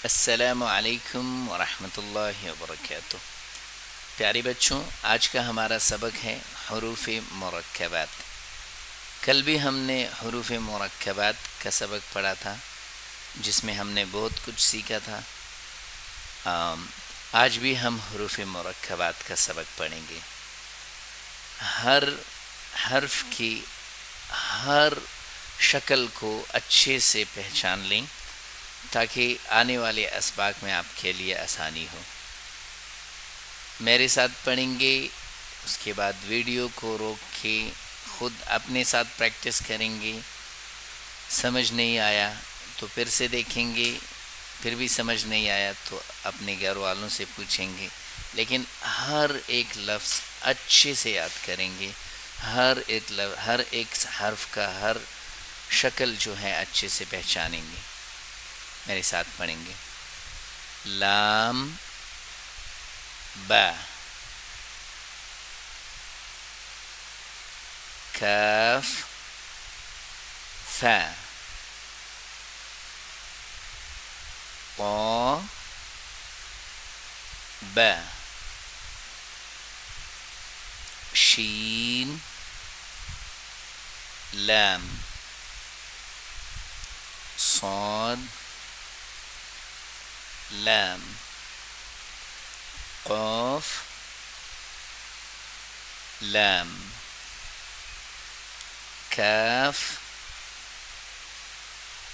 السلام علیکم ورحمۃ اللہ وبرکاتہ۔ پیارے بچوں، آج کا ہمارا سبق ہے حروف مرکبات۔ کل بھی ہم نے حروف مرکبات کا سبق پڑھا تھا جس میں ہم نے بہت کچھ سیکھا تھا۔ آج بھی ہم حروف مرکبات کا سبق پڑھیں گے۔ ہر حرف کی ہر شکل کو اچھے سے پہچان لیں تاکہ آنے والے اسباق میں آپ کے لیے آسانی ہو۔ میرے ساتھ پڑھیں گے، اس کے بعد ویڈیو کو روک کے خود اپنے ساتھ پریکٹس کریں گے۔ سمجھ نہیں آیا تو پھر سے دیکھیں گے، پھر بھی سمجھ نہیں آیا تو اپنے گھر والوں سے پوچھیں گے، لیکن ہر ایک لفظ اچھے سے یاد کریں گے۔ ہر ایک حرف کا ہر شکل جو ہے اچھے سے پہچانیں گے۔ میرے ساتھ پڑھیں گے۔ لام با، کاف فا، طا با، شین لام، صاد لام، قاف لام، کاف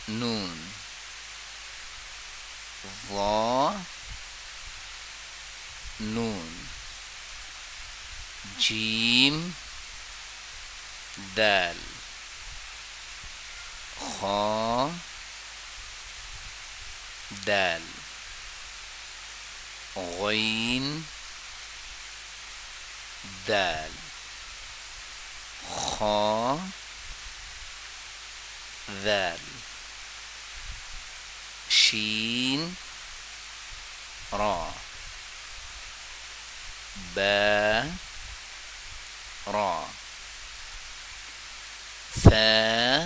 نون، ظا نون، جیم دال، خا دال، غین دال، خا ذال، شین را، با را، ثا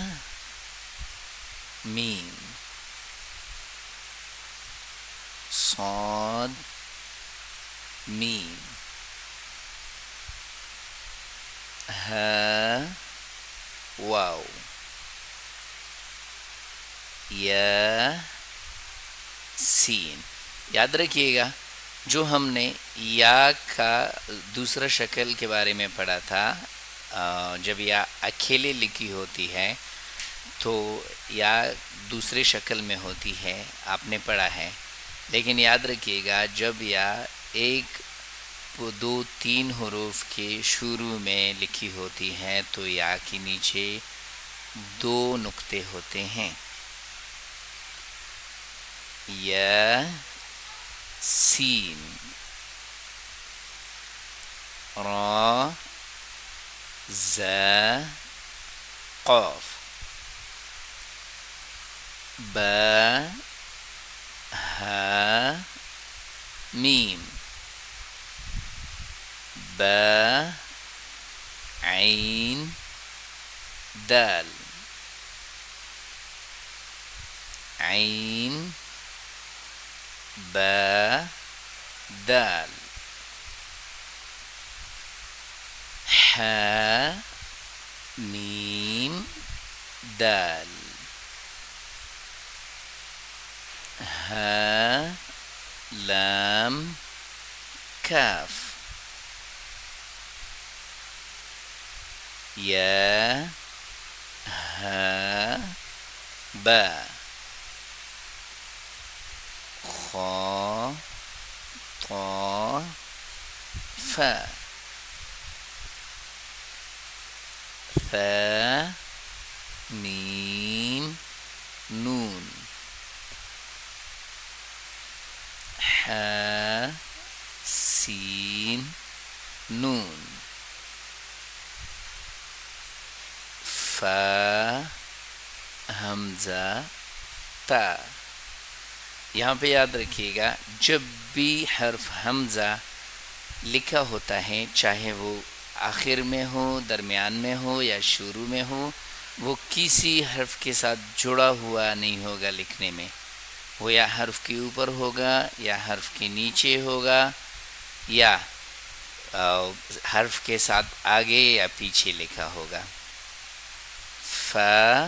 میم، صاد میم، ہا واو، یا سین۔ یاد رکھیے گا، جو ہم نے یا کا دوسرا شکل کے بارے میں پڑھا تھا، جب یا اکیلے لکھی ہوتی ہے تو یا دوسرے شکل میں ہوتی ہے، آپ نے پڑھا ہے، لیکن یاد رکھیے گا جب یا ایک دو تین حروف کے شروع میں لکھی ہوتی ہے تو یا کے نیچے دو نقطے ہوتے ہیں۔ یا سین، را زا قاف، با ہا میم، با عین دال، عین با دال، حا میم دال، ہا لام کاف، یا ہا با، خا طا فا، ثا میم نون، حا سین نون، فا حمزہ تا۔ یہاں پہ یاد رکھیے گا، جب بھی حرف حمزہ لکھا ہوتا ہے، چاہے وہ آخر میں ہو، درمیان میں ہو یا شروع میں ہو، وہ کسی حرف کے ساتھ جڑا ہوا نہیں ہوگا لکھنے میں، وہ یا حرف کے اوپر ہوگا یا حرف کے نیچے ہوگا یا حرف کے ساتھ آگے یا پیچھے لکھا ہوگا. فا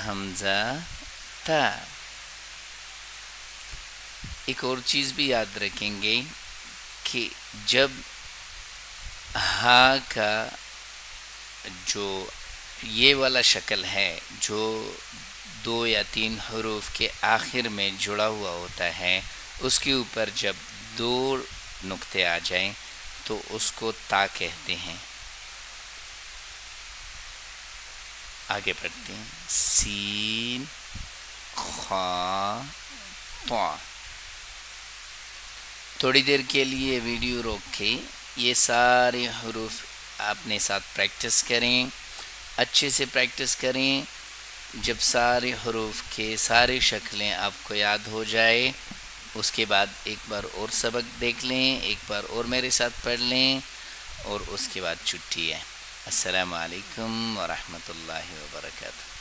حمزہ تا. ایک اور چیز بھی یاد رکھیں گے کہ جب ہا کا جو یہ والا شکل ہے جو 2 یا 3 حروف کے آخر میں جڑا ہوا ہوتا ہے، اس کے اوپر جب 2 نقطے آ جائیں تو اس کو تا کہتے ہیں. آگے بڑھتے ہیں. سین خا طا. تھوڑی دیر کے لیے ویڈیو روک کے یہ سارے حروف اپنے ساتھ پریکٹس کریں، اچھے سے پریکٹس کریں. جب سارے حروف کے سارے شکلیں آپ کو یاد ہو جائے اس کے بعد ایک بار اور سبق دیکھ لیں، ایک بار اور میرے ساتھ پڑھ لیں اور اس کے بعد چھٹی ہے. السلام علیکم ورحمۃ اللہ وبرکاتہ.